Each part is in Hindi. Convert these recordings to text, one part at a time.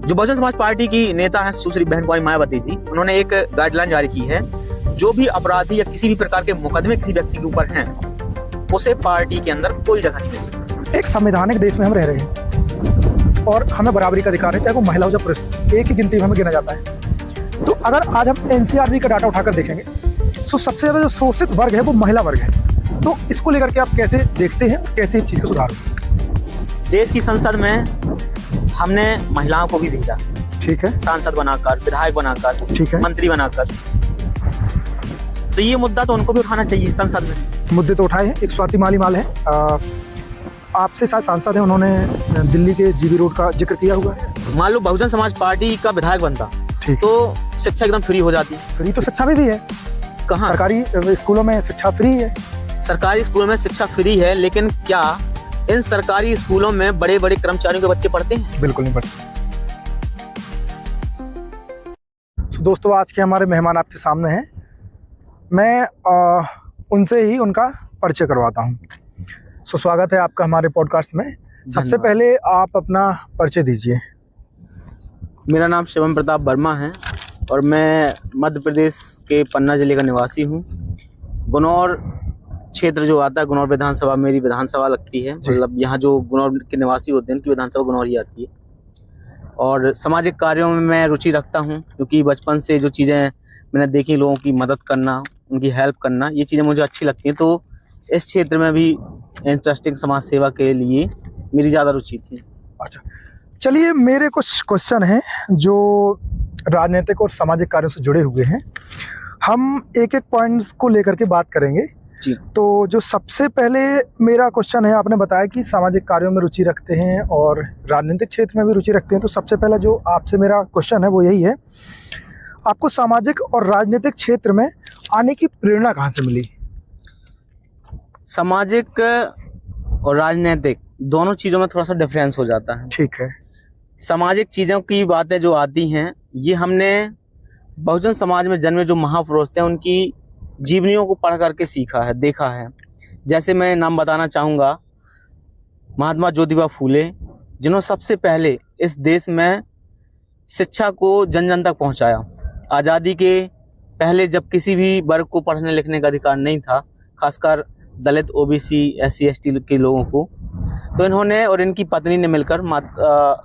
जो बहुजन समाज पार्टी की नेता है सुश्री बहन कुमारी मायावती जी, उन्होंने एक गाइडलाइन जारी की है, जो भी अपराधी या किसी भी प्रकार के मुकदमे किसी व्यक्ति के ऊपर हैं, उसे पार्टी के अंदर कोई जगह नहीं मिलेगी। एक संवैधानिक देश में हम रह रहे हैं और हमें बराबरी का अधिकार है, चाहे वो महिला हो या पुरुष, एक ही गिनती में हमें गिना जाता है। तो अगर आज हम एनसीआरबी का डाटा उठाकर देखेंगे तो सबसे ज़्यादा जो शोषित वर्ग है वो महिला वर्ग है। तो इसको लेकर के आप कैसे देखते हैं, कैसे इस चीज़ को सुधारें? देश की संसद में हमने महिलाओं को भी भेजा, ठीक है, सांसद बनाकर, विधायक बनाकर, ठीक है, मंत्री बनाकर। तो ये मुद्दा तो उनको भी उठाना चाहिए संसद में। मुद्दे तो उठाए हैं। एक स्वाति मालीवाल है, आपसे शायद सांसद है, उन्होंने दिल्ली के जीबी रोड का जिक्र किया हुआ है। मान लो बहुजन समाज पार्टी का विधायक बनता, ठीक, तो शिक्षा एकदम फ्री हो जाती। फ्री तो शिक्षा में भी है, कहाँ? सरकारी स्कूलों में शिक्षा फ्री है। सरकारी स्कूलों में शिक्षा फ्री है, लेकिन क्या इन सरकारी स्कूलों में बड़े बड़े कर्मचारियों के बच्चे पढ़ते हैं? बिल्कुल नहीं पढ़ते। तो दोस्तों, आज के हमारे मेहमान आपके सामने हैं। मैं उनसे ही उनका परिचय करवाता हूँ। सो स्वागत है आपका हमारे पॉडकास्ट में। सबसे पहले आप अपना परिचय दीजिए। मेरा नाम शिवम प्रताप वर्मा है और मैं मध्य प्रदेश के पन्ना जिले का निवासी हूँ। गुनौर क्षेत्र जो आता है, गुनौर विधानसभा मेरी विधानसभा लगती है। मतलब यहाँ जो गुनौर के निवासी होते हैं उनकी विधानसभा गुनौर ही आती है। और सामाजिक कार्यों में मैं रुचि रखता हूँ, क्योंकि बचपन से जो चीज़ें मैंने देखी, लोगों की मदद करना, उनकी हेल्प करना, ये चीज़ें मुझे अच्छी लगती हैं। तो इस क्षेत्र में भी इंटरेस्टिंग समाज सेवा के लिए मेरी ज़्यादा रुचि थी। अच्छा, चलिए, मेरे कुछ क्वेश्चन हैं जो राजनीतिक और सामाजिक कार्यों से जुड़े हुए हैं। हम एक एक पॉइंट्स को लेकर के बात करेंगे जी। तो जो सबसे पहले मेरा क्वेश्चन है, आपने बताया कि सामाजिक कार्यों में रुचि रखते हैं और राजनीतिक क्षेत्र में भी रुचि रखते हैं। तो सबसे पहला जो आपसे मेरा क्वेश्चन है वो यही है, आपको सामाजिक और राजनीतिक क्षेत्र में आने की प्रेरणा कहाँ से मिली? सामाजिक और राजनीतिक दोनों चीज़ों में थोड़ा सा डिफरेंस हो जाता है। ठीक है। सामाजिक चीज़ों की बातें जो आती हैं, ये हमने बहुजन समाज में जन्मे जो महापुरुष हैं उनकी जीवनियों को पढ़ करके सीखा है, देखा है। जैसे मैं नाम बताना चाहूँगा, महात्मा ज्योतिबा फूले, जिन्होंने सबसे पहले इस देश में शिक्षा को जन जन तक पहुँचाया। आज़ादी के पहले जब किसी भी वर्ग को पढ़ने लिखने का अधिकार नहीं था, खासकर दलित, ओबीसी, SC ST के लोगों को, तो इन्होंने और इनकी पत्नी ने मिलकर,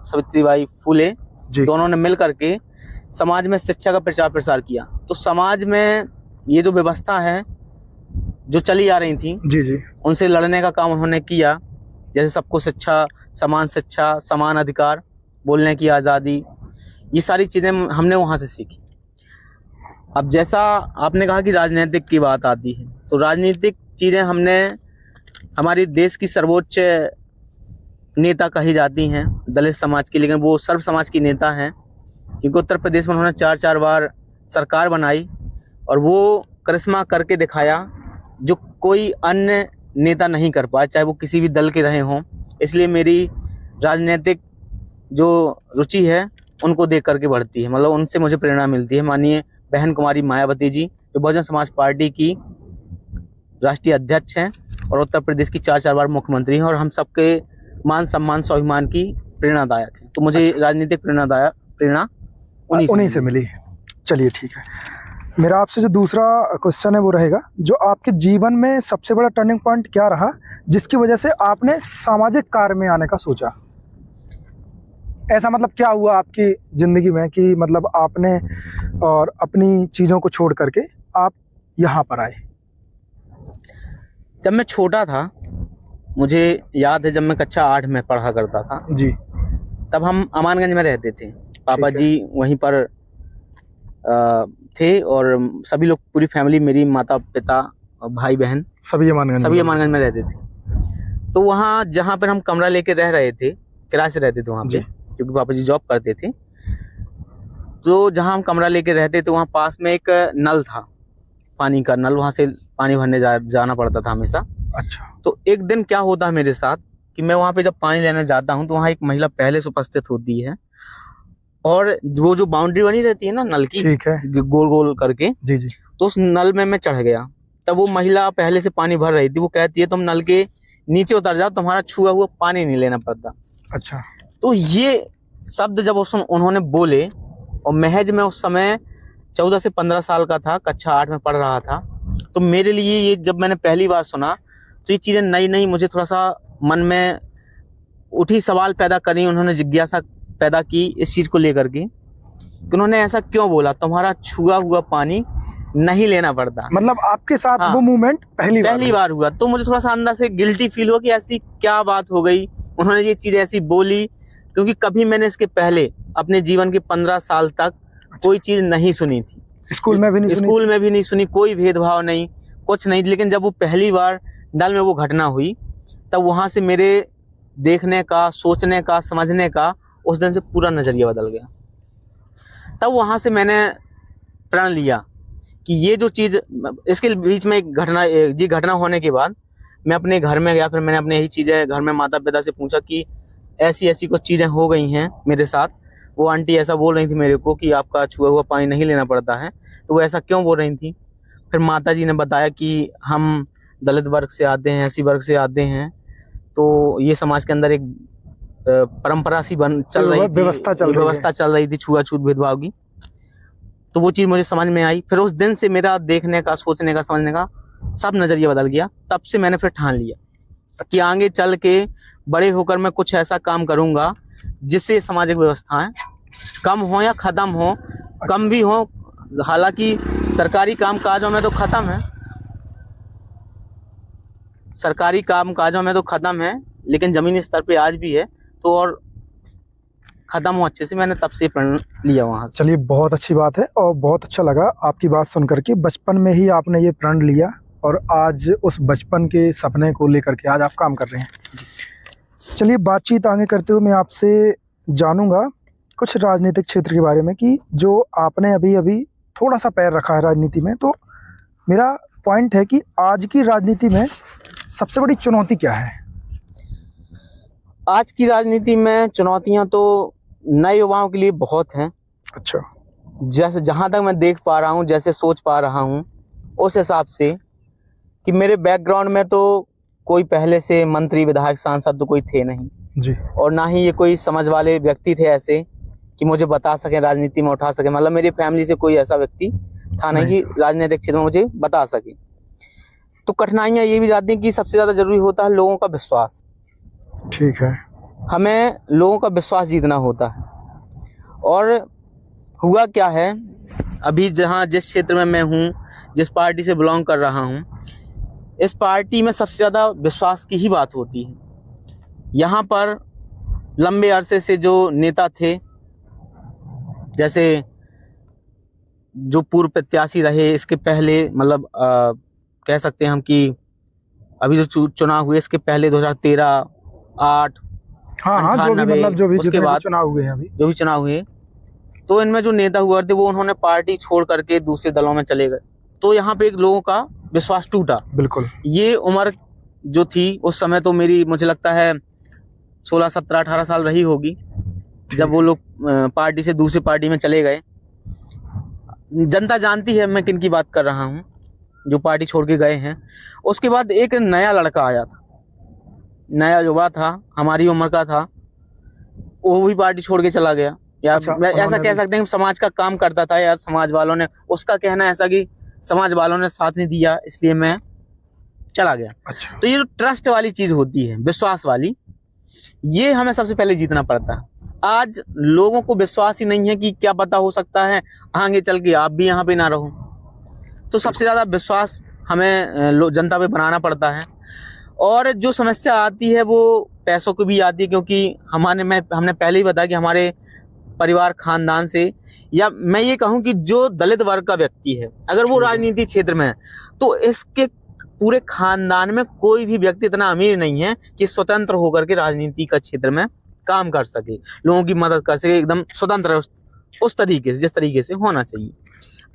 सावित्रीबाई फूले, दोनों ने मिल करके समाज में शिक्षा का प्रचार प्रसार किया। तो समाज में ये जो व्यवस्था है जो चली आ रही थी, जी, उनसे लड़ने का काम उन्होंने किया। जैसे सबको शिक्षा, समान अधिकार, बोलने की आज़ादी, ये सारी चीज़ें हमने वहाँ से सीखी। अब जैसा आपने कहा कि राजनीतिक की बात आती है, तो राजनीतिक चीज़ें हमने, हमारी देश की सर्वोच्च नेता कही जाती हैं दलित समाज की, लेकिन वो सर्व समाज की नेता हैं, क्योंकि उत्तर प्रदेश में उन्होंने 4 बार सरकार बनाई और वो करिश्मा करके दिखाया जो कोई अन्य नेता नहीं कर पाया, चाहे वो किसी भी दल के रहे हों। इसलिए मेरी राजनीतिक जो रुचि है उनको देख करके बढ़ती है, मतलब उनसे मुझे प्रेरणा मिलती है। माननीय बहन कुमारी मायावती जी, जो बहुजन समाज पार्टी की राष्ट्रीय अध्यक्ष हैं और उत्तर प्रदेश की 4 बार मुख्यमंत्री हैं, और हम सबके मान सम्मान स्वाभिमान की प्रेरणादायक है। तो मुझे राजनीतिक प्रेरणा उन्हीं से मिली। चलिए, ठीक है। मेरा आपसे जो दूसरा क्वेश्चन है वो रहेगा, जो आपके जीवन में सबसे बड़ा टर्निंग पॉइंट क्या रहा जिसकी वजह से आपने सामाजिक कार्य में आने का सोचा? ऐसा मतलब क्या हुआ आपकी ज़िंदगी में कि मतलब आपने और अपनी चीज़ों को छोड़ करके आप यहाँ पर आए? जब मैं छोटा था, मुझे याद है, जब मैं कक्षा 8 में पढ़ा करता था जी, तब हम अमानगंज में रहते थे। पापा जी वहीं पर थे और सभी लोग, पूरी फैमिली, मेरी माता पिता, भाई बहन, सभी अमानगंज में रहते थे। तो वहाँ जहाँ पर हम कमरा लेके रह रहे थे, किराए से रहते थे वहाँ पे, क्योंकि पापा जी जॉब करते थे। तो जहाँ हम कमरा लेके रहते थे वहाँ पास में एक नल था, पानी का नल, वहाँ से पानी भरने जाना पड़ता था हमेशा। अच्छा। तो एक दिन क्या होता है मेरे साथ कि मैं वहाँ पे जब पानी लेने जाता हूँ तो वहाँ एक महिला पहले से उपस्थित होती है, और वो जो बाउंड्री बनी रहती है ना नल की, ठीक है, गोल गोल करके, जी, तो उस नल में मैं चढ़ गया। तब वो महिला पहले से पानी भर रही थी, वो कहती है तुम नल के नीचे उतर जाओ, तुम्हारा छुआ हुआ पानी नहीं लेना पड़ता। अच्छा। तो ये शब्द जब उन्होंने बोले, और महज मैं उस समय 14 से 15 साल का था, कक्षा 8 में पढ़ रहा था, तो मेरे लिए ये जब मैंने पहली बार सुना तो ये चीज़ें नई नई मुझे थोड़ा सा मन में उठी, सवाल पैदा करी, उन्होंने जिज्ञासा पैदा की इस चीज़ को लेकर के कि उन्होंने ऐसा क्यों बोला, तुम्हारा छुआ हुआ पानी नहीं लेना पड़ता। मतलब आपके साथ हाँ, वो मूवमेंट पहली बार हुआ, तो मुझे थोड़ा सा अंदर से गिल्टी फील हुआ कि ऐसी क्या बात हो गई, उन्होंने ये चीज़ ऐसी बोली, क्योंकि कभी मैंने इसके पहले अपने जीवन के 15 साल तक कोई चीज़ नहीं सुनी थी। स्कूल में भी नहीं सुनी, कोई भेदभाव नहीं, कुछ नहीं। लेकिन जब वो पहली बार डल में वो घटना हुई, तब वहाँ से मेरे देखने का, सोचने का, समझने का उस दिन से पूरा नज़रिया बदल गया। तब वहाँ से मैंने प्रण लिया कि ये जो चीज़, इसके बीच में एक घटना होने के बाद मैं अपने घर में गया, फिर मैंने अपने यही चीज़ें घर में माता पिता से पूछा कि ऐसी ऐसी कुछ चीज़ें हो गई हैं मेरे साथ। वो आंटी ऐसा बोल रही थी मेरे को कि आपका छुआ हुआ पानी नहीं लेना पड़ता है, तो वो ऐसा क्यों बोल रही थी। फिर माता जी ने बताया कि हम दलित वर्ग से आते हैं, ऐसी वर्ग से आते हैं, तो ये समाज के अंदर एक परंपरा सी चल रही थी, व्यवस्था चल रही थी छुआछूत भेदभाव की। तो वो चीज़ मुझे समझ में आई। फिर उस दिन से मेरा देखने का, सोचने का, समझने का सब नज़रिया बदल गया। तब से मैंने फिर ठान लिया कि आगे चल के बड़े होकर मैं कुछ ऐसा काम करूँगा जिससे सामाजिक व्यवस्थाएं कम हो या ख़त्म हो, कम भी हो। हालांकि सरकारी काम काजों में तो ख़त्म है, सरकारी काम काजों में तो ख़त्म है, लेकिन ज़मीनी स्तर पे आज भी है, तो और ख़त्म हो अच्छे से। मैंने तब से प्रण लिया वहाँ से। चलिए, बहुत अच्छी बात है और बहुत अच्छा लगा आपकी बात सुन करके। बचपन में ही आपने ये प्रण लिया और आज उस बचपन के सपने को लेकर के आज आप काम कर रहे हैं। चलिए, बातचीत आगे करते हुए मैं आपसे जानूंगा कुछ राजनीतिक क्षेत्र के बारे में कि जो आपने अभी अभी थोड़ा सा पैर रखा है राजनीति में, तो मेरा पॉइंट है कि आज की राजनीति में सबसे बड़ी चुनौती क्या है? आज की राजनीति में चुनौतियां तो नए युवाओं के लिए बहुत हैं। अच्छा। जैसे जहां तक मैं देख पा रहा हूं, जैसे सोच पा रहा हूं, उस हिसाब से कि मेरे बैकग्राउंड में तो कोई पहले से मंत्री, विधायक, सांसद तो कोई थे नहीं जी, और ना ही ये कोई समझ वाले व्यक्ति थे ऐसे कि मुझे बता सके, राजनीति में उठा सके। मतलब मेरी फैमिली से कोई ऐसा व्यक्ति था नहीं कि राजनीतिक क्षेत्र में मुझे बता सके। तो कठिनाइयाँ ये भी जाती हैं कि सबसे ज़्यादा जरूरी होता है लोगों का विश्वास। ठीक है। हमें लोगों का विश्वास जीतना होता है। और हुआ क्या है, अभी जिस क्षेत्र में मैं हूँ, जिस पार्टी से बिलोंग कर रहा हूँ, इस पार्टी में सबसे ज़्यादा विश्वास की ही बात होती है। यहाँ पर लंबे अरसे से जो नेता थे, जैसे जो पूर्व प्रत्याशी रहे इसके पहले, मतलब कह सकते हैं हम कि अभी जो चुनाव हुए इसके पहले 2013, 8, हाँ, जो भी उसके बाद चुनाव हुए हैं, अभी जो भी चुनाव हुए, तो इनमें जो नेता हुआ थे वो उन्होंने पार्टी छोड़ करके दूसरे दलों में चले गए। तो यहाँ पे एक लोगों का विश्वास टूटा। बिल्कुल। ये उम्र जो थी उस समय तो मेरी, मुझे लगता है 16, 17, 18 साल रही होगी जब वो लोग पार्टी से दूसरी पार्टी में चले गए। जनता जानती है मैं किन की बात कर रहा हूँ, जो पार्टी छोड़ के गए हैं। उसके बाद एक नया लड़का आया था, नया युवा था, हमारी उम्र का था, वो भी पार्टी छोड़ के चला गया। या ऐसा कह सकते हैं समाज का काम करता था, या समाज वालों ने, उसका कहना ऐसा कि समाज वालों ने साथ नहीं दिया इसलिए मैं चला गया। अच्छा। तो ये जो ट्रस्ट वाली चीज होती है, विश्वास वाली, ये हमें सबसे पहले जीतना पड़ता है। आज लोगों को विश्वास ही नहीं है कि क्या पता हो सकता है आगे चल के आप भी यहाँ पे ना रहो। तो सबसे ज्यादा विश्वास हमें जनता पे बनाना पड़ता है। और जो समस्या आती है वो पैसों की भी आती है, क्योंकि हमने पहले ही बताया कि हमारे परिवार, खानदान से, या मैं ये कहूँ कि जो दलित वर्ग का व्यक्ति है, अगर वो राजनीति क्षेत्र में है, तो इसके पूरे खानदान में कोई भी व्यक्ति इतना अमीर नहीं है कि स्वतंत्र होकर के राजनीति का क्षेत्र में काम कर सके, लोगों की मदद कर सके, एकदम स्वतंत्र उस तरीके से, जिस तरीके से होना चाहिए।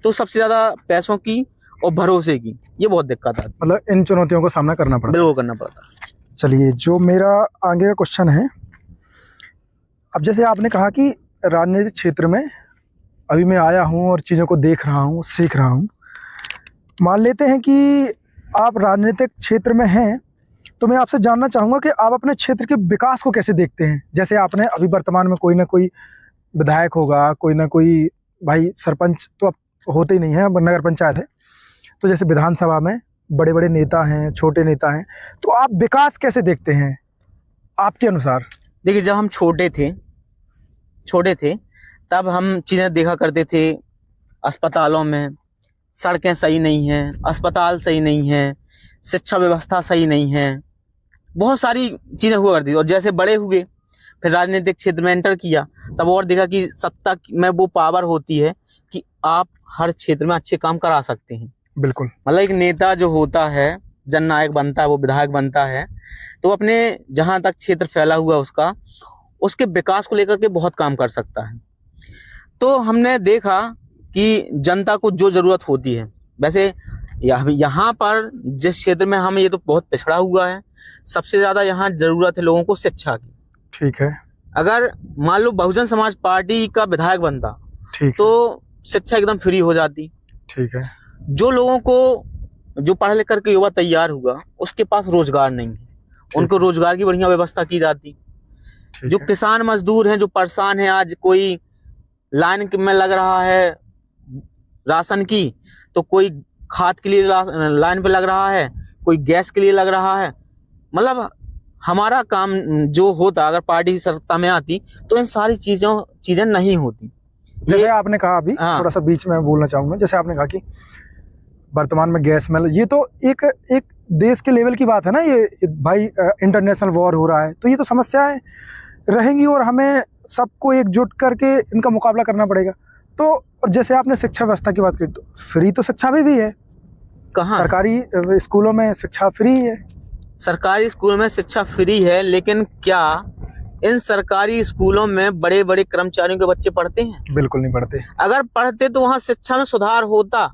तो सबसे ज्यादा पैसों की और भरोसे की ये बहुत दिक्कत आती है। मतलब इन चुनौतियों का सामना करना पड़ता है। बिल्कुल करना पड़ता है। चलिए, जो मेरा आगे का क्वेश्चन है, अब जैसे आपने कहा कि राजनीतिक क्षेत्र में अभी मैं आया हूँ और चीज़ों को देख रहा हूँ, सीख रहा हूँ। मान लेते हैं कि आप राजनीतिक क्षेत्र में हैं, तो तो मैं आपसे जानना चाहूँगा कि आप अपने क्षेत्र के विकास को कैसे देखते हैं। जैसे आपने अभी वर्तमान में कोई ना कोई विधायक होगा, कोई ना कोई भाई सरपंच तो अब होते ही नहीं है, अब नगर पंचायत है, तो जैसे विधानसभा में बड़े बड़े नेता हैं, छोटे नेता हैं, तो आप विकास कैसे देखते हैं आपके अनुसार? देखिए, जब हम छोटे थे तब हम चीज़ें देखा करते थे, अस्पतालों में सड़कें सही नहीं हैं, अस्पताल सही नहीं है, शिक्षा व्यवस्था सही नहीं है, बहुत सारी चीज़ें हुआ करती थी। और जैसे बड़े हुए, फिर राजनीतिक क्षेत्र में एंटर किया, तब और देखा कि सत्ता में वो पावर होती है कि आप हर क्षेत्र में अच्छे काम करा सकते हैं। बिल्कुल। मतलब एक नेता जो होता है, जननायक बनता है, वो विधायक बनता है, तो अपने जहाँ तक क्षेत्र फैला हुआ उसके विकास को लेकर के बहुत काम कर सकता है। तो हमने देखा कि जनता को जो ज़रूरत होती है, वैसे यहाँ पर जिस क्षेत्र में हम, ये तो बहुत पिछड़ा हुआ है, सबसे ज़्यादा यहाँ ज़रूरत है लोगों को शिक्षा की। ठीक है। अगर मान लो बहुजन समाज पार्टी का विधायक बनता, ठीक तो शिक्षा एकदम फ्री हो जाती। ठीक है। जो लोगों को, जो पढ़ लिख करके युवा तैयार हुआ, उसके पास रोजगार नहीं है, उनको रोजगार की बढ़िया व्यवस्था की जाती। जो किसान मजदूर हैं, जो परेशान हैं, आज कोई लाइन में लग रहा है राशन की, तो कोई खाद के लिए लाइन पे लग रहा है, कोई गैस के लिए लग रहा है। मतलब हमारा काम जो होता, अगर पार्टी सत्ता में आती, तो इन सारी चीजें नहीं होती। जैसे आपने कहा अभी, हाँ। थोड़ा सा बीच में बोलना चाहूँगा, जैसे आपने कहा कि वर्तमान में गैस में, ये तो एक देश के लेवल की बात है ना, ये भाई इंटरनेशनल वॉर हो रहा है, तो ये तो समस्याएं रहेंगी और हमें सबको एकजुट करके इनका मुकाबला करना पड़ेगा। तो और जैसे आपने शिक्षा व्यवस्था की बात की, तो फ्री तो शिक्षा भी है, कहाँ सरकारी स्कूलों में शिक्षा फ्री है। सरकारी स्कूल में शिक्षा फ्री है, लेकिन क्या इन सरकारी स्कूलों में बड़े बड़े कर्मचारियों के बच्चे पढ़ते हैं? बिल्कुल नहीं पढ़ते। अगर पढ़ते तो वहाँ शिक्षा में सुधार होता।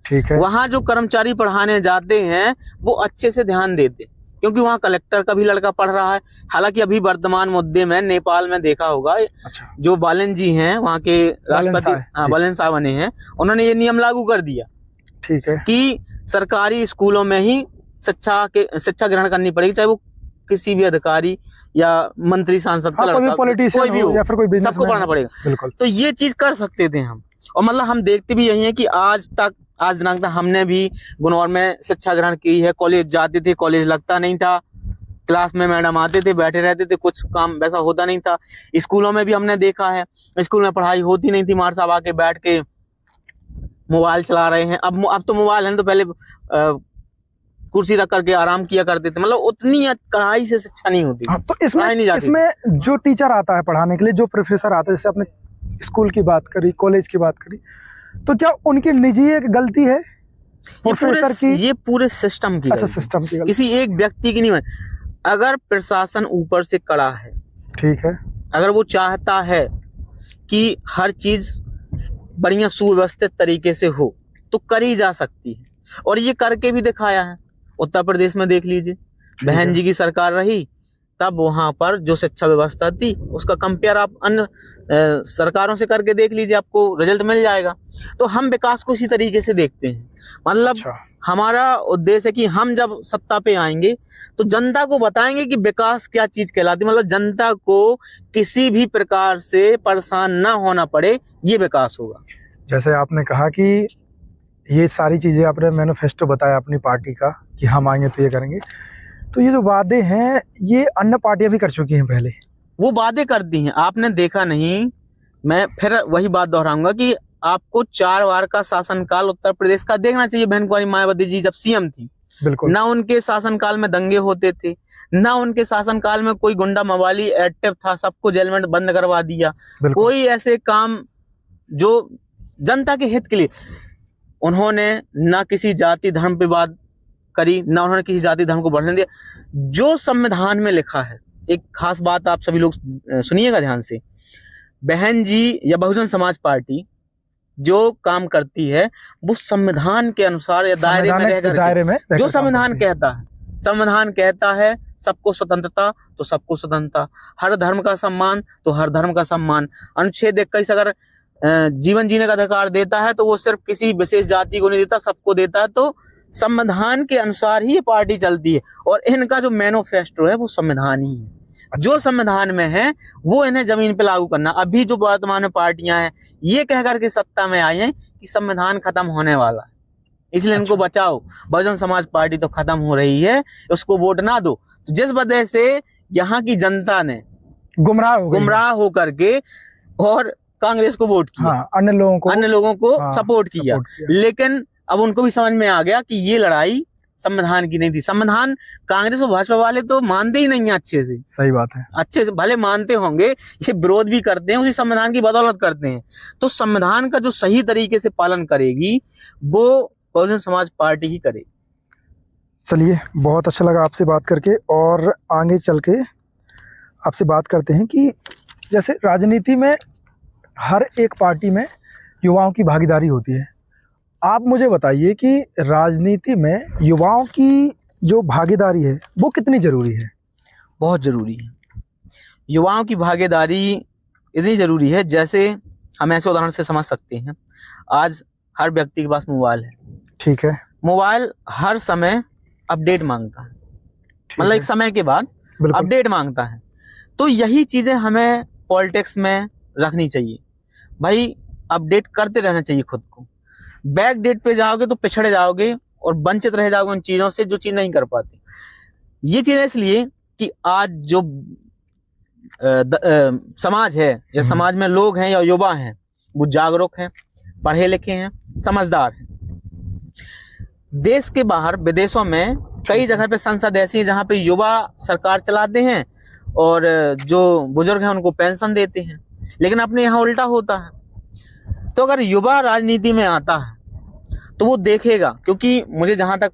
ठीक है। वहाँ जो कर्मचारी पढ़ाने जाते हैं वो अच्छे से ध्यान देते, क्योंकि वहाँ कलेक्टर का भी लड़का पढ़ रहा है। हालांकि अभी वर्तमान मुद्दे में नेपाल में देखा होगा, अच्छा। जो बालन जी हैं, वहाँ के राष्ट्रपति, बालन साहब बने हैं, उन्होंने ये नियम लागू कर दिया। ठीक है। कि सरकारी स्कूलों में ही शिक्षा ग्रहण करनी पड़ेगी, चाहे वो किसी भी अधिकारी या मंत्री सांसद का लड़का, कोई भी हो, या फिर कोई सबको पढ़ना पड़ेगा। बिल्कुल। तो ये चीज कर सकते थे हम। और मतलब हम देखते भी यही है कि आज दिनांक तक हमने भी गुनौर में शिक्षा ग्रहण की है। कॉलेज जाते थे, कॉलेज लगता नहीं था, क्लास में मैडम आते थे, बैठे रहते थे, कुछ काम वैसा होता नहीं था। स्कूलों में भी हमने देखा है, स्कूल में पढ़ाई होती नहीं थी, मार साहब आके बैठ के मोबाइल चला रहे हैं। अब तो मोबाइल है, तो पहले कुर्सी रख करके आराम किया करते थे। मतलब उतनी कड़ाई से शिक्षा नहीं होती। हाँ, तो इसमें जो टीचर आता है पढ़ाने के लिए, जो प्रोफेसर आता है, जैसे आपने स्कूल की बात करी, कॉलेज की बात करी, तो क्या उनकी निजी एक गलती है प्रोफेसर की? ये पूरे सिस्टम की। अच्छा, सिस्टम की गलती, किसी एक व्यक्ति की नहीं। अगर प्रशासन ऊपर से कड़ा है, ठीक है, अगर वो चाहता है कि हर चीज बढ़िया सुव्यवस्थित तरीके से हो, तो करी जा सकती है, और ये करके भी दिखाया है। उत्तर प्रदेश में देख लीजिए, बहन जी की सरकार रही, तब वहां पर जो शिक्षा व्यवस्था थी, उसका कंपेयर आप अन्य सरकारों से करके देख लीजिए, आपको रिजल्ट मिल जाएगा। तो हम विकास को इसी तरीके से देखते हैं। मतलब हमारा उद्देश्य है कि हम जब सत्ता पे आएंगे तो जनता को बताएंगे कि विकास क्या चीज कहलाती है। मतलब जनता को किसी भी प्रकार से परेशान ना होना पड़े, ये विकास होगा। जैसे आपने कहा कि ये सारी चीजें, आपने मैनिफेस्टो बताया अपनी पार्टी का कि हम आएंगे तो ये करेंगे, तो ये जो वादे हैं ये अन्य पार्टियां भी कर चुकी हैं पहले। वो वादे करती हैं, आपने देखा नहीं। मैं फिर वही बात दोहराऊंगा कि आपको 4 बार का शासनकाल उत्तर प्रदेश का देखना चाहिए। बहन कुमारी मायावती जी जब सीएम थी, बिल्कुल, ना उनके शासनकाल में दंगे होते थे, ना उनके शासनकाल में कोई गुंडा मवाली एक्टिव था, सबको जेल में बंद करवा दिया। कोई ऐसे काम जो जनता के हित के लिए, उन्होंने ना किसी जाति धर्म पे बात करी, ना उन्होंने किसी जाति धर्म को बढ़ने दिया। जो संविधान में लिखा है, एक खास बात आप सभी लोग सुनिएगा ध्यान से, बहन जी या बहुजन समाज पार्टी जो काम करती है वो संविधान के अनुसार या दायरे में जो संविधान कहता है। संविधान कहता है सबको स्वतंत्रता, तो सबको स्वतंत्रता, हर धर्म का सम्मान, तो हर धर्म का सम्मान। अनुच्छेद 21 अगर जीवन जीने का अधिकार देता है तो वो सिर्फ किसी विशेष जाति को नहीं देता, सबको देता है। तो संविधान के अनुसार ही ये पार्टी चलती है और इनका जो मैनिफेस्टो है वो संविधान ही है। जो संविधान में है वो इन्हें जमीन पे लागू करना। अभी जो वर्तमान में पार्टियां हैं ये कह करके सत्ता में आई हैं कि संविधान खत्म होने वाला है, इसलिए इनको बचाओ। बहुजन समाज पार्टी तो खत्म हो रही है, उसको वोट ना दो। तो जिस वजह से यहाँ की जनता ने गुमराह हो करके और कांग्रेस को वोट किया, हाँ, अन्य लोगों को हाँ, सपोर्ट किया। लेकिन अब उनको भी समझ में आ गया कि ये लड़ाई संविधान की नहीं थी। संविधान कांग्रेस और भाजपा वाले तो मानते ही नहीं है अच्छे से। सही बात है। अच्छे से भले मानते होंगे, ये विरोध भी करते हैं, उसी संविधान की बदौलत करते हैं। तो संविधान का जो सही तरीके से पालन करेगी वो बहुजन समाज पार्टी ही करेगी। चलिए, बहुत अच्छा लगा आपसे बात करके, और आगे चल के आपसे बात करते हैं कि जैसे राजनीति में हर एक पार्टी में युवाओं की भागीदारी होती है। आप मुझे बताइए कि राजनीति में युवाओं की जो भागीदारी है वो कितनी ज़रूरी है? बहुत ज़रूरी है। युवाओं की भागीदारी इतनी ज़रूरी है, जैसे हम ऐसे उदाहरण से समझ सकते हैं। आज हर व्यक्ति के पास मोबाइल है। ठीक है। मोबाइल हर समय अपडेट मांगता है, मतलब एक समय के बाद अपडेट मांगता है। तो यही चीज़ें हमें पॉलिटिक्स में रखनी चाहिए। भाई, अपडेट करते रहना चाहिए खुद को। बैक डेट पे जाओगे तो पिछड़े जाओगे और वंचित रह जाओगे उन चीज़ों से जो चीज़ नहीं कर पाते। ये चीज़ इसलिए कि आज जो समाज है या समाज में लोग हैं या युवा हैं वो जागरूक हैं, पढ़े लिखे हैं, समझदार हैं। देश के बाहर विदेशों में कई जगह पे संसद ऐसी है जहाँ पे युवा सरकार चलाते हैं और जो बुजुर्ग हैं उनको पेंशन देते हैं, लेकिन अपने यहाँ उल्टा होता है। तो अगर युवा राजनीति में आता है तो वो देखेगा, क्योंकि मुझे जहां तक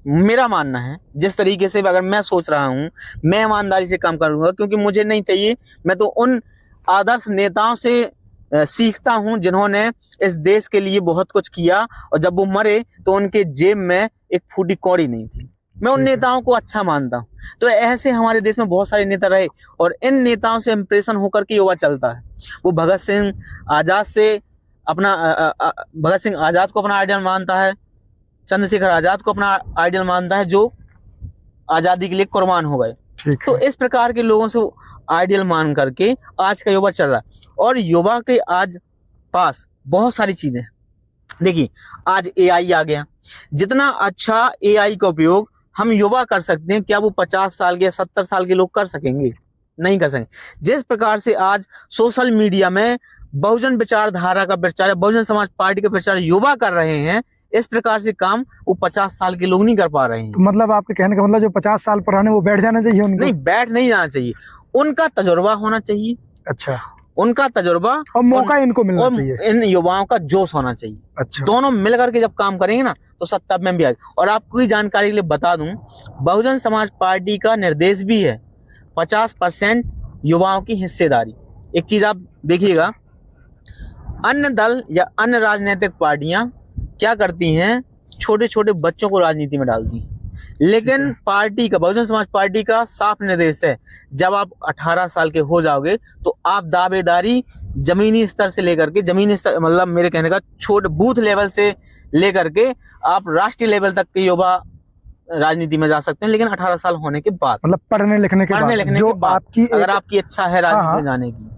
मेरा मानना है, जिस तरीके से अगर मैं सोच रहा हूं, मैं ईमानदारी से काम करूंगा, क्योंकि मुझे नहीं चाहिए। मैं तो उन आदर्श नेताओं से सीखता हूं जिन्होंने इस देश के लिए बहुत कुछ किया और जब वो मरे तो उनके जेब में एक फूटी कौड़ी नहीं थी। मैं उन नेताओं को अच्छा मानता हूँ। तो ऐसे हमारे देश में बहुत सारे नेता रहे और इन नेताओं से इंप्रेशन होकर के युवा चलता है। वो भगत सिंह आजाद को अपना आइडियल मानता है, चंद्रशेखर आजाद को अपना आइडियल मानता है, जो आज़ादी के लिए कुर्बान हो गए। तो इस प्रकार के लोगों से आइडियल मान करके आज का युवा चल रहा है। और युवा के आज पास बहुत सारी चीजें हैं। देखिए, आज AI आ गया। जितना अच्छा AI का उपयोग हम युवा कर सकते हैं, क्या वो 50 साल के या 70 साल के लोग कर सकेंगे? नहीं कर सकेंगे। जिस प्रकार से आज सोशल मीडिया में बहुजन विचारधारा का प्रचार, बहुजन समाज पार्टी का प्रचार युवा कर रहे हैं, इस प्रकार से काम वो 50 साल के लोग नहीं कर पा रहे हैं। तो मतलब आपके कहने का मतलब जो 50 साल पुराने वो बैठ जाना चाहिए उनको? नहीं, बैठ नहीं जाना चाहिए, उनका तजुर्बा होना चाहिए। अच्छा। उनका तजुर्बा और मौका इनको मिलना चाहिए, इन युवाओं का जोश होना चाहिए। अच्छा। दोनों मिलकर के जब काम करेंगे ना तो सत्ता में भी आएगी। और आपको ही जानकारी के लिए बता दूं, बहुजन समाज पार्टी का निर्देश भी है 50% युवाओं की हिस्सेदारी। एक चीज आप देखिएगा, अन्य दल या अन्य राजनीतिक पार्टियां क्या करती हैं, छोटे छोटे बच्चों को राजनीति में डालती हैं। लेकिन पार्टी का, बहुजन समाज पार्टी का साफ निर्देश है, जब आप 18 साल के हो जाओगे तो आप दावेदारी जमीनी स्तर से लेकर के, जमीनी स्तर मतलब मेरे कहने का छोटे बूथ लेवल से लेकर के आप राष्ट्रीय लेवल तक के युवा राजनीति में जा सकते हैं, लेकिन 18 साल होने के बाद, मतलब पढ़ने लिखने के बाद आपकी अगर आपकी इच्छा है राजनीति में जाने की,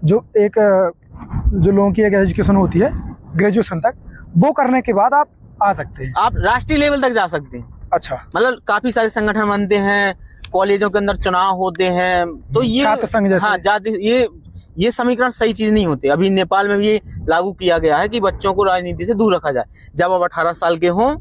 जो लोगों की एक एजुकेशन होती है ग्रेजुएशन तक, वो करने के बाद आप आ सकते हैं, आप राष्ट्रीय लेवल तक जा सकते हैं। अच्छा। मतलब काफी सारे संगठन बनते हैं, कॉलेजों के अंदर चुनाव होते हैं, तो ये छात्र संघ जैसे, हाँ, जाति ये समीकरण सही चीज नहीं होती। अभी नेपाल में भी ये लागू किया गया है कि बच्चों को राजनीति से दूर रखा जाए। जब आप 18 साल के हों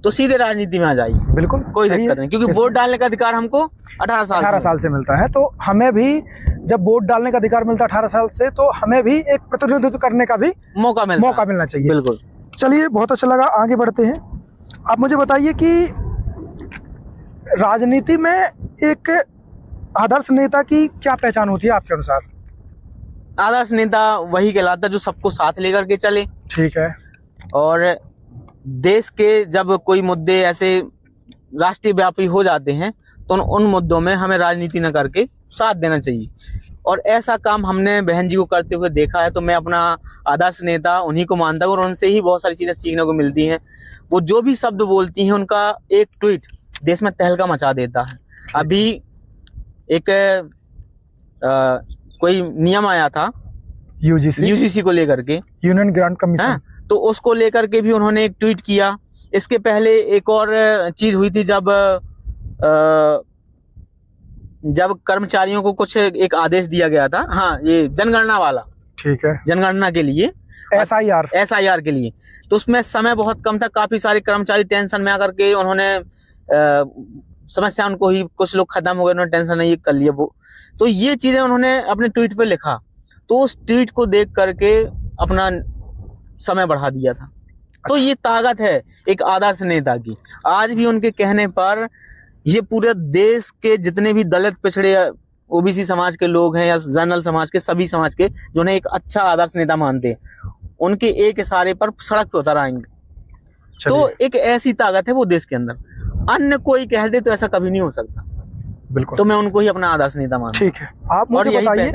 तो सीधे राजनीति में आ जाइए, बिल्कुल कोई दिक्कत नहीं, क्योंकि वोट डालने का अधिकार हमको 18 साल से मिलता है। तो हमें भी जब वोट डालने का अधिकार मिलता है 18 साल से, तो हमें भी एक प्रतिनिधित्व करने का भी मौका मिलना चाहिए। बिल्कुल। चलिए, बहुत अच्छा लगा, आगे बढ़ते हैं। आप मुझे बताइए कि राजनीति में एक आदर्श नेता की क्या पहचान होती है आपके अनुसार? आदर्श नेता वही कहलाता है जो सबको साथ लेकर के चले। ठीक है। और देश के जब कोई मुद्दे ऐसे राष्ट्रीय व्यापी हो जाते हैं तो उन मुद्दों में हमें राजनीति न करके साथ देना चाहिए। और ऐसा काम हमने बहन जी को करते हुए देखा है, तो मैं अपना आदर्श नेता उन्हीं को मानता हूँ और उनसे ही बहुत सारी चीजें सीखने को मिलती हैं। वो जो भी शब्द बोलती हैं, उनका एक ट्वीट देश में तहलका मचा देता है। अभी एक कोई नियम आया था यूजीसी को लेकर के, यूनियन ग्रांट कमीशन, तो उसको लेकर के भी उन्होंने एक ट्वीट किया। इसके पहले एक और चीज हुई थी, जब कर्मचारियों को कुछ एक आदेश दिया गया था, हाँ, ये जनगणना वाला, ठीक है, जनगणना के लिए, एसआईआर के लिए, तो उसमें समय बहुत कम था। काफी सारे कर्मचारी टेंशन में आकर के उन्होंने समस्या उनको ही, कुछ लोग खत्म हो गए, उन्होंने टेंशन नहीं कर लिया वो। तो ये चीजें उन्होंने अपने ट्वीट पे लिखा, तो उस ट्वीट को देख करके अपना समय बढ़ा दिया था। तो ये ताकत है एक आदर्श नेता की। आज भी उनके कहने पर ये पूरे देश के जितने भी दलित, पिछड़े, ओबीसी समाज के लोग हैं या जनरल समाज के, सभी समाज के जो उन्हें एक अच्छा आदर्श नेता मानते हैं, उनके एक इशारे पर सड़क पे उतर आएंगे। तो एक ऐसी ताकत है वो देश के अंदर, अन्य कोई कह दे तो ऐसा कभी नहीं हो सकता। बिल्कुल, तो मैं उनको ही अपना आदर्श नेता मानता हूं। ठीक है, आप मुझे बताइए